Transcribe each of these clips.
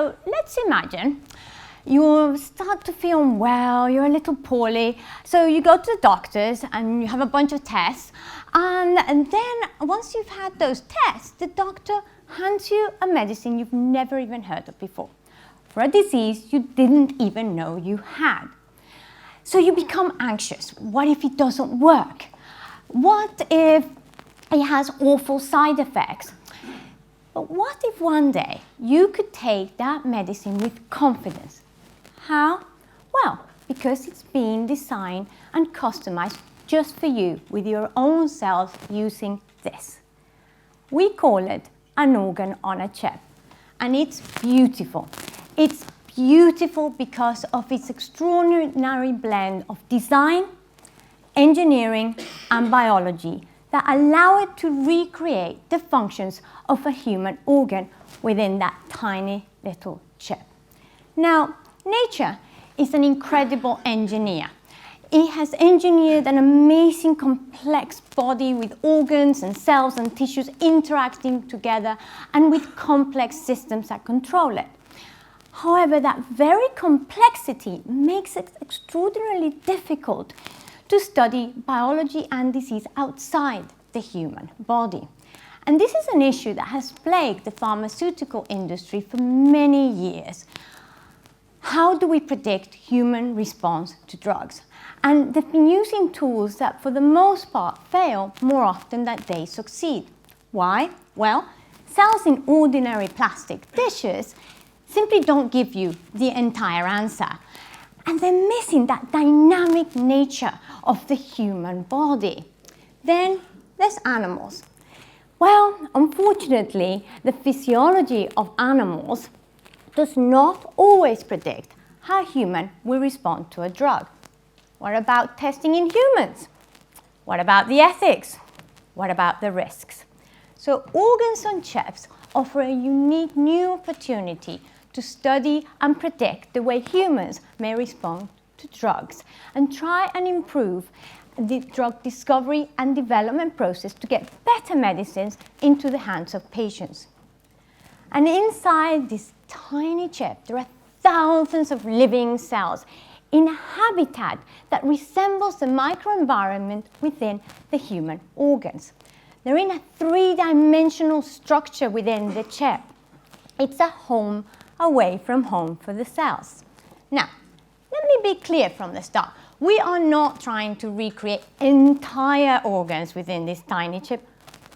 So let's imagine you start to feel unwell, you're a little poorly, so you go to the doctors and you have a bunch of tests, and then once you've had those tests, the doctor hands you a medicine you've never even heard of before, for a disease you didn't even know you had. So you become anxious. What if it doesn't work? What if it has awful side effects? But what if one day you could take that medicine with confidence? How? Well, because it's been designed and customized just for you with your own cells using this. We call it an organ on a chip, and it's beautiful. It's beautiful because of its extraordinary blend of design, engineering, and biology that allow it to recreate the functions of a human organ within that tiny little chip. Now, nature is an incredible engineer. It has engineered an amazing complex body with organs and cells and tissues interacting together and with complex systems that control it. However, that very complexity makes it extraordinarily difficult to study biology and disease outside the human body. And this is an issue that has plagued the pharmaceutical industry for many years. How do we predict human response to drugs? And they've been using tools that for the most part fail more often than they succeed. Why? Well, cells in ordinary plastic dishes simply don't give you the entire answer. And they're missing that dynamic nature of the human body. Then there's animals. Well, unfortunately, the physiology of animals does not always predict how human will respond to a drug. What about testing in humans? What about the ethics? What about the risks? So organs on chips offer a unique new opportunity to study and predict the way humans may respond to drugs and try and improve the drug discovery and development process to get better medicines into the hands of patients. And inside this tiny chip, there are thousands of living cells in a habitat that resembles the microenvironment within the human organs. They're in a three-dimensional structure within the chip. It's a home away from home for the cells. Now, let me be clear from the start. We are not trying to recreate entire organs within this tiny chip.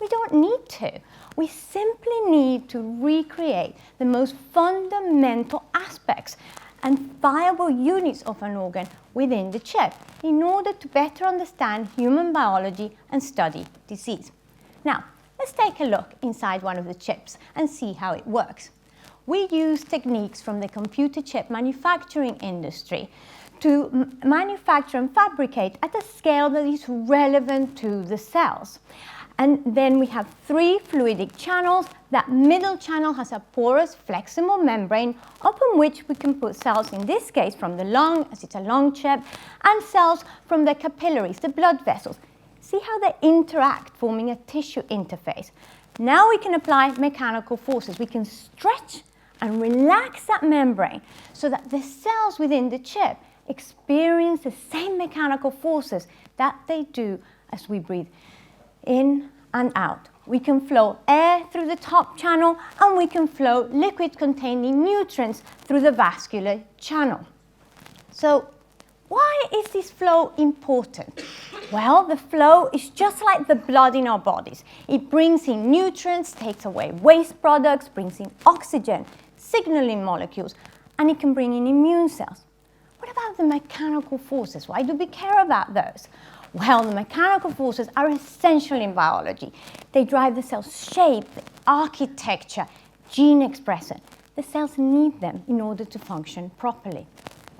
We don't need to. We simply need to recreate the most fundamental aspects and viable units of an organ within the chip in order to better understand human biology and study disease. Now, let's take a look inside one of the chips and see how it works. We use techniques from the computer chip manufacturing industry to manufacture and fabricate at a scale that is relevant to the cells. And then we have three fluidic channels. That middle channel has a porous, flexible membrane upon which we can put cells, in this case from the lung, as it's a lung chip, and cells from the capillaries, the blood vessels. See how they interact, forming a tissue interface. Now we can apply mechanical forces. We can stretch and relax that membrane so that the cells within the chip experience the same mechanical forces that they do as we breathe in and out. We can flow air through the top channel, and we can flow liquid containing nutrients through the vascular channel. So why is this flow important? Well, the flow is just like the blood in our bodies. It brings in nutrients, takes away waste products, brings in oxygen, signaling molecules, and it can bring in immune cells. What about the mechanical forces? Why do we care about those? Well, the mechanical forces are essential in biology. They drive the cell's shape, the architecture, gene expression. The cells need them in order to function properly.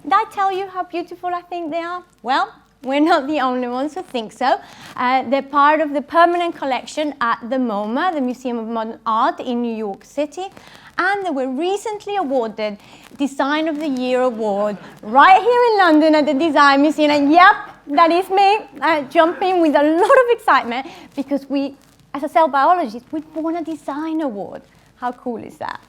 Did I tell you how beautiful I think they are? Well, we're not the only ones who think so. They're part of the permanent collection at the MoMA, the Museum of Modern Art in New York City. And they were recently awarded Design of the Year award right here in London at the Design Museum. And yep, that is me jumping with a lot of excitement because we, as a cell biologist, we won a design award. How cool is that?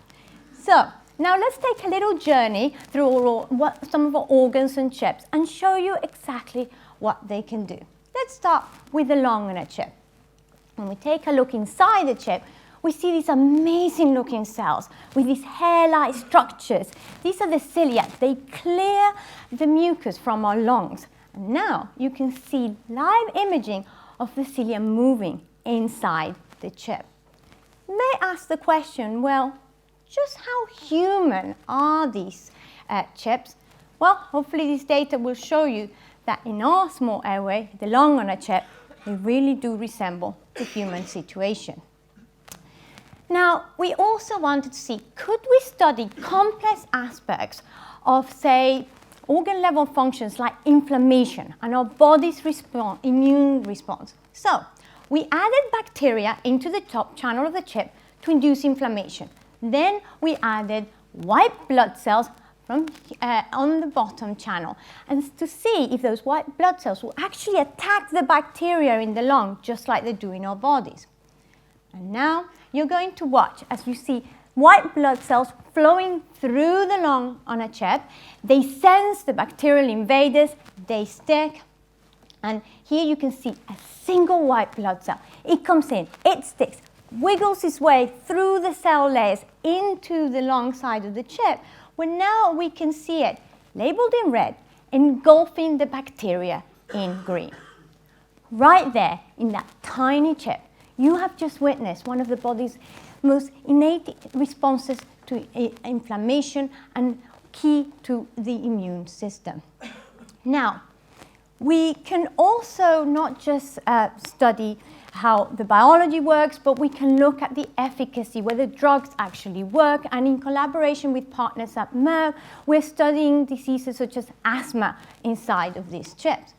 So Now let's take a little journey through some of our organs and chips and show you exactly what they can do. Let's start with the lung on a chip. When we take a look inside the chip, we see these amazing looking cells with these hair-like structures. These are the cilia. They clear the mucus from our lungs. And now you can see live imaging of the cilia moving inside the chip. You may ask the question, well, just how human are these chips? Well, hopefully this data will show you that in our small airway, the lung on a chip, they really do resemble the human situation. Now, we also wanted to see, could we study complex aspects of, say, organ-level functions like inflammation and our body's immune response? So, we added bacteria into the top channel of the chip to induce inflammation. Then we added white blood cells from, on the bottom channel, and to see if those white blood cells will actually attack the bacteria in the lung, just like they do in our bodies. And now you're going to watch as you see white blood cells flowing through the lung on a chip. They sense the bacterial invaders, they stick, and here you can see a single white blood cell. It comes in, it sticks, wiggles its way through the cell layers into the lung side of the chip, where now we can see it labeled in red, engulfing the bacteria in green. Right there in that tiny chip, you have just witnessed one of the body's most innate responses to inflammation and key to the immune system. Now, we can also not just study how the biology works, but we can look at the efficacy, whether drugs actually work, and in collaboration with partners at Merck, we're studying diseases such as asthma inside of these chips.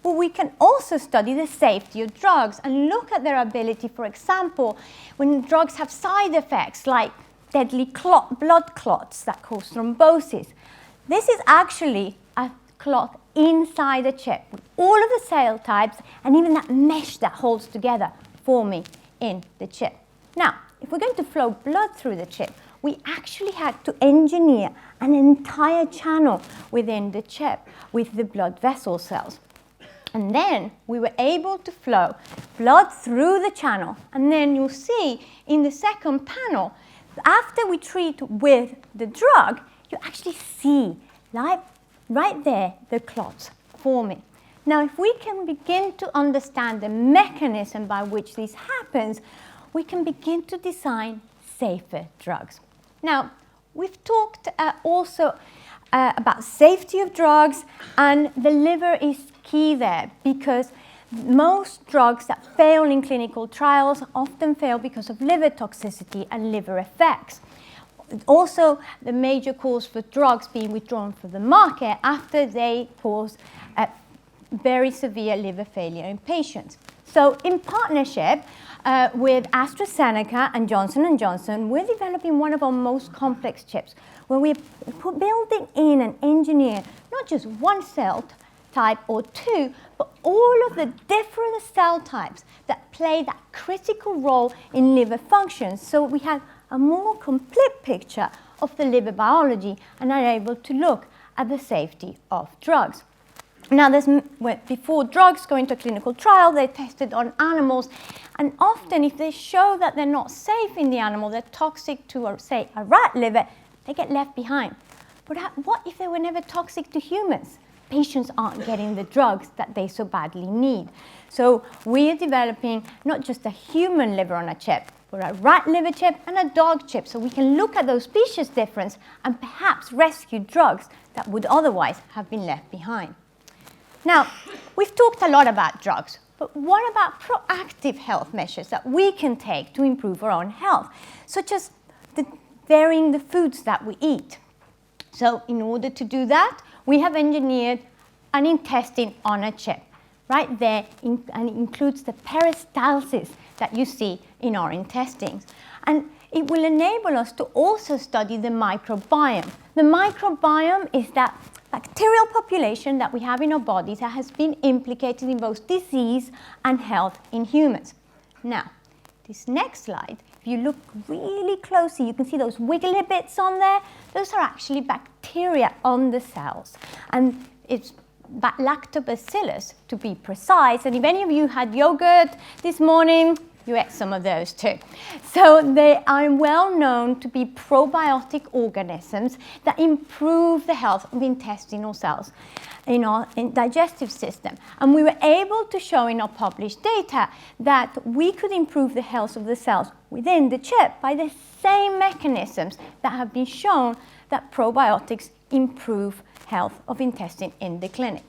But we can also study the safety of drugs and look at their ability, for example, when drugs have side effects like deadly blood clots that cause thrombosis. This is actually a clot inside a chip with all of the cell types and even that mesh that holds together forming in the chip. Now, if we're going to flow blood through the chip, we actually had to engineer an entire channel within the chip with the blood vessel cells. And then we were able to flow blood through the channel. And then you'll see in the second panel, after we treat with the drug, you actually see right there the clots forming. Now, if we can begin to understand the mechanism by which this happens, we can begin to design safer drugs. Now, we've talked also about safety of drugs, and the liver is key there because most drugs that fail in clinical trials often fail because of liver toxicity and liver effects. Also, the major cause for drugs being withdrawn from the market after they cause very severe liver failure in patients. So in partnership with AstraZeneca and Johnson & Johnson, we're developing one of our most complex chips where we're building in and engineer not just one cell type or two, but all of the different cell types that play that critical role in liver functions. So we have a more complete picture of the liver biology and are able to look at the safety of drugs. Now, before drugs go into a clinical trial, they're tested on animals, and often if they show that they're not safe in the animal, they're toxic to, say, a rat liver, they get left behind. But what if they were never toxic to humans? Patients aren't getting the drugs that they so badly need. So we're developing not just a human liver on a chip, but a rat liver chip and a dog chip, so we can look at those species difference and perhaps rescue drugs that would otherwise have been left behind. Now, we've talked a lot about drugs, but what about proactive health measures that we can take to improve our own health, such as varying the foods that we eat? So in order to do that, we have engineered an intestine on a chip. Right there, and it includes the peristalsis that you see in our intestines. And it will enable us to also study the microbiome. The microbiome is that bacterial population that we have in our bodies that has been implicated in both disease and health in humans. Now, this next slide if you look really closely, you can see those wiggly bits on there. Those are actually bacteria on the cells. And it's lactobacillus, to be precise. And if any of you had yogurt this morning, you ate some of those too. So they are well known to be probiotic organisms that improve the health of intestinal cells in our digestive system. And we were able to show in our published data that we could improve the health of the cells within the chip by the same mechanisms that have been shown that probiotics improve health of intestine in the clinic.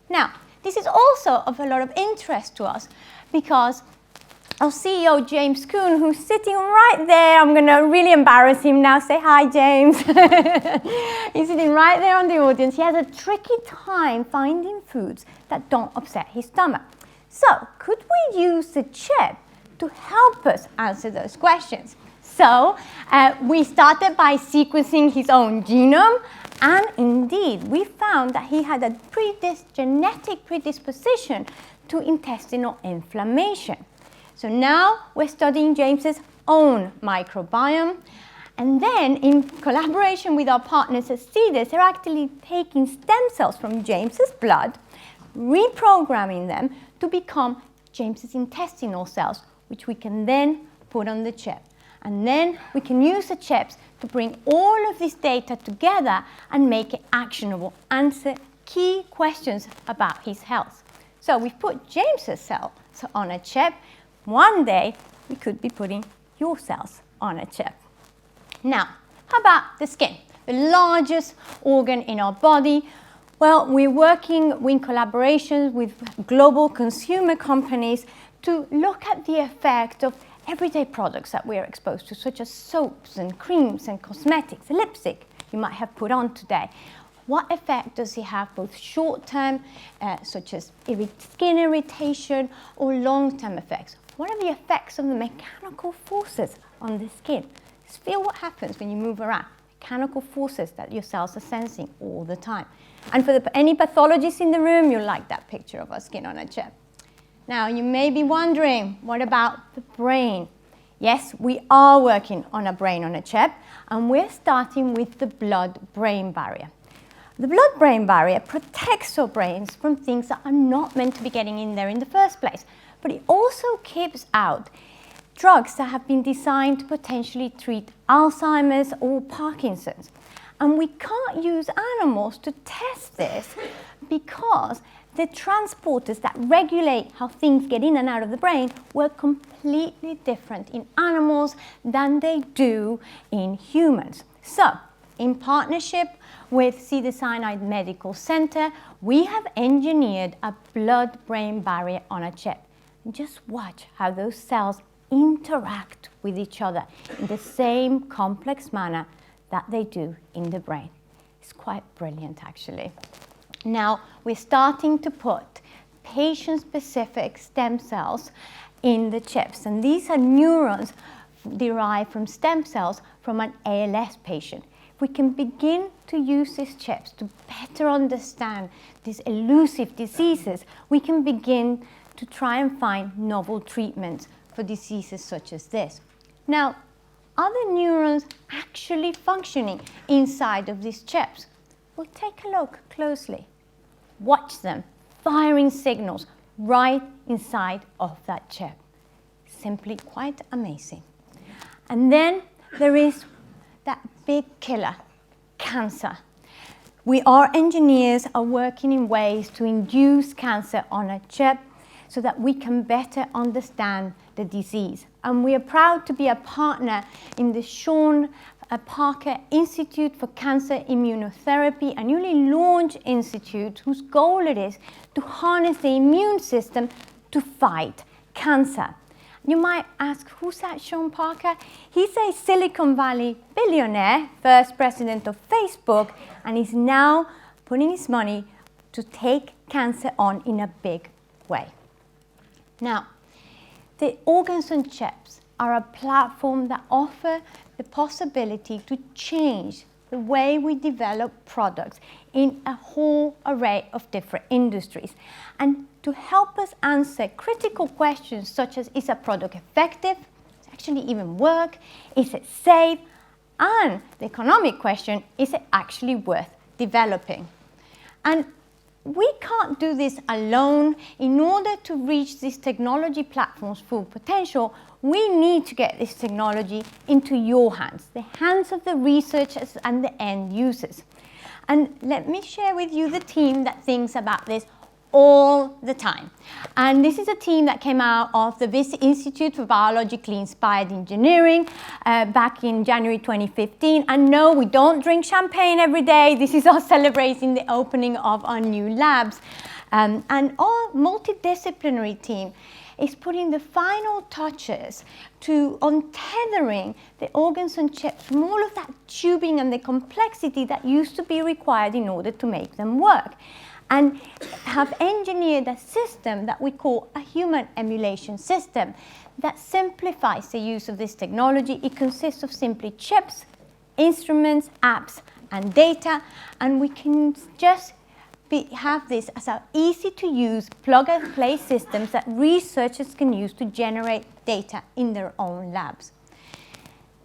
Now, this is also of a lot of interest to us because our CEO, James Kuhn, who's sitting right there, I'm going to really embarrass him now. Say hi, James. He's sitting right there on the audience. He has a tricky time finding foods that don't upset his stomach. So, could we use the chip to help us answer those questions? So, we started by sequencing his own genome, and indeed, we found that he had a genetic predisposition to intestinal inflammation. So now we're studying James's own microbiome, and then in collaboration with our partners at CEDARS, they're actually taking stem cells from James's blood, reprogramming them to become James's intestinal cells, which we can then put on the chip. And then we can use the chips to bring all of this data together and make it actionable, answer key questions about his health. So we've put James's cells on a chip. One day, we could be putting your cells on a chip. Now, how about the skin, the largest organ in our body? Well, we're working in collaborations with global consumer companies to look at the effect of everyday products that we're exposed to, such as soaps and creams and cosmetics, lipstick you might have put on today. What effect does it have, both short-term, such as skin irritation, or long-term effects? What are the effects of the mechanical forces on the skin? Just feel what happens when you move around. Mechanical forces that your cells are sensing all the time. And for any pathologists in the room, you'll like that picture of our skin on a chip. Now, you may be wondering, what about the brain? Yes, we are working on a brain on a chip, and we're starting with the blood-brain barrier. The blood-brain barrier protects our brains from things that are not meant to be getting in there in the first place. But it also keeps out drugs that have been designed to potentially treat Alzheimer's or Parkinson's. And we can't use animals to test this because the transporters that regulate how things get in and out of the brain work completely different in animals than they do in humans. So, in partnership with Cedars-Sinai Medical Center, we have engineered a blood-brain barrier on a chip. Just watch how those cells interact with each other in the same complex manner that they do in the brain. It's quite brilliant, actually. Now, we're starting to put patient-specific stem cells in the chips, and these are neurons derived from stem cells from an ALS patient. If we can begin to use these chips to better understand these elusive diseases, we can begin to try and find novel treatments for diseases such as this. Now, are the neurons actually functioning inside of these chips? Well, take a look closely. Watch them firing signals right inside of that chip. Simply quite amazing. And then there is that big killer, cancer. Our engineers are working in ways to induce cancer on a chip so that we can better understand the disease. And we are proud to be a partner in the Shawn Parker Institute for Cancer Immunotherapy, a newly launched institute whose goal it is to harness the immune system to fight cancer. You might ask, who's that Shawn Parker? He's a Silicon Valley billionaire, first president of Facebook, and is now putting his money to take cancer on in a big way. Now, the organs on chips are a platform that offer the possibility to change the way we develop products in a whole array of different industries, and to help us answer critical questions such as, is a product effective? actually even work? Is it safe? And the economic question, is it actually worth developing? And we can't do this alone. In order to reach this technology platform's full potential, we need to get this technology into your hands, the hands of the researchers and the end users. And let me share with you the team that thinks about this all the time. And this is a team that came out of the Wyss Institute for Biologically Inspired Engineering back in January 2015. And no, we don't drink champagne every day. This is us celebrating the opening of our new labs. And our multidisciplinary team is putting the final touches to untethering the organs and chips from all of that tubing and the complexity that used to be required in order to make them work, and have engineered a system that we call a human emulation system that simplifies the use of this technology. It consists of simply chips, instruments, apps, and data, and we can just have this as our easy-to-use plug-and-play systems that researchers can use to generate data in their own labs.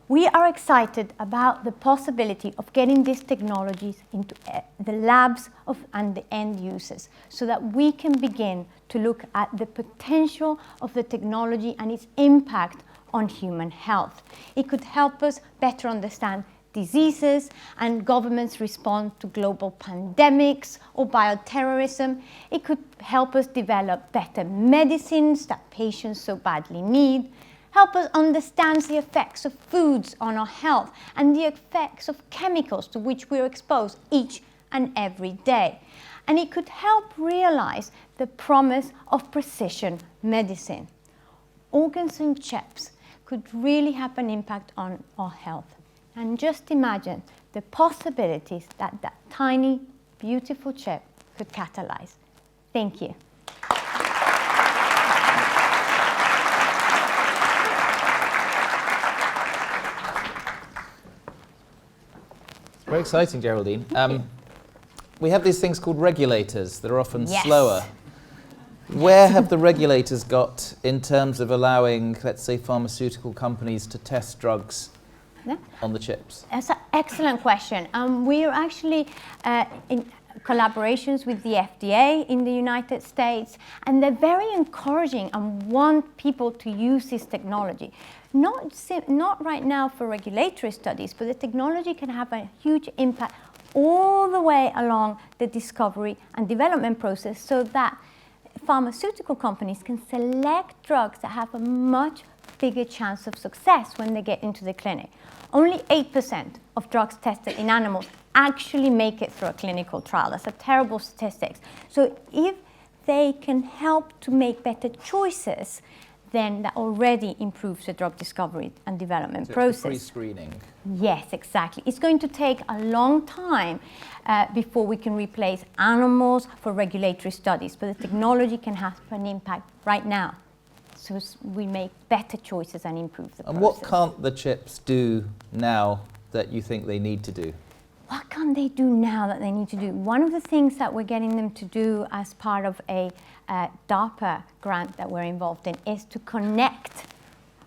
We are excited about the possibility of getting these technologies into the labs and the end users so that we can begin to look at the potential of the technology and its impact on human health. It could help us better understand diseases and governments respond to global pandemics or bioterrorism. It could help us develop better medicines that patients so badly need, help us understand the effects of foods on our health and the effects of chemicals to which we are exposed each and every day. And it could help realize the promise of precision medicine. Organs and chips could really have an impact on our health. And just imagine the possibilities that that tiny, beautiful chip could catalyze. Thank you. Very exciting, Geraldine. We have these things called regulators that are often slower. Where have the regulators got in terms of allowing, let's say, pharmaceutical companies to test drugs on the chips? That's an excellent question. We are actually in collaborations with the FDA in the United States, and they're very encouraging and want people to use this technology. Not right now for regulatory studies, but the technology can have a huge impact all the way along the discovery and development process so that pharmaceutical companies can select drugs that have a much bigger chance of success when they get into the clinic. Only 8% of drugs tested in animals actually make it through a clinical trial. That's a terrible statistic. So if they can help to make better choices, then that already improves the drug discovery and development process. Pre-screening. Yes, exactly. It's going to take a long time before we can replace animals for regulatory studies, but the technology can have an impact right now. So we make better choices and improve the process. And what can't the chips do now that you think they need to do? What can they do now that they need to do? One of the things that we're getting them to do as part of a DARPA grant that we're involved in is to connect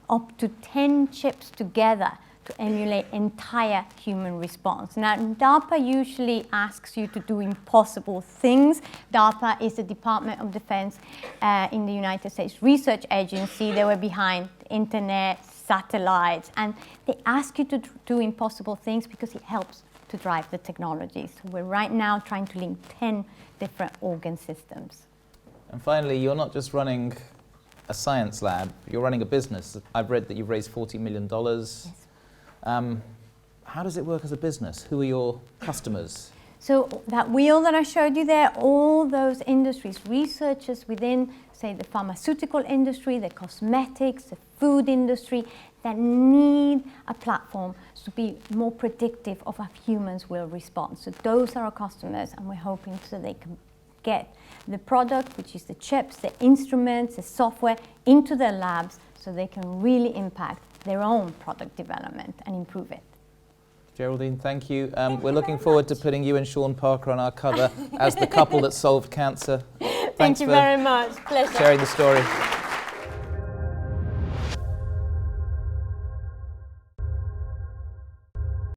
up to 10 chips together to emulate entire human response. Now, DARPA usually asks you to do impossible things. DARPA is the Department of Defense in the United States research agency. They were behind the internet, satellites, and they ask you to do impossible things because it helps to drive the technology. So we're right now trying to link 10 different organ systems. And finally, you're not just running a science lab, you're running a business. I've read that you've raised $40 million. Yes. How does it work as a business? Who are your customers? So that wheel that I showed you there, all those industries, researchers within, say, the pharmaceutical industry, the cosmetics, the food industry, that need a platform to be more predictive of how humans will respond. So those are our customers, and we're hoping so they can get the product, which is the chips, the instruments, the software, into their labs so they can really impact their own product development and improve it. Geraldine, thank you. We're looking forward to putting you and Shawn Parker on our cover as the couple that solved cancer. Thank you very much. Pleasure. Sharing the story.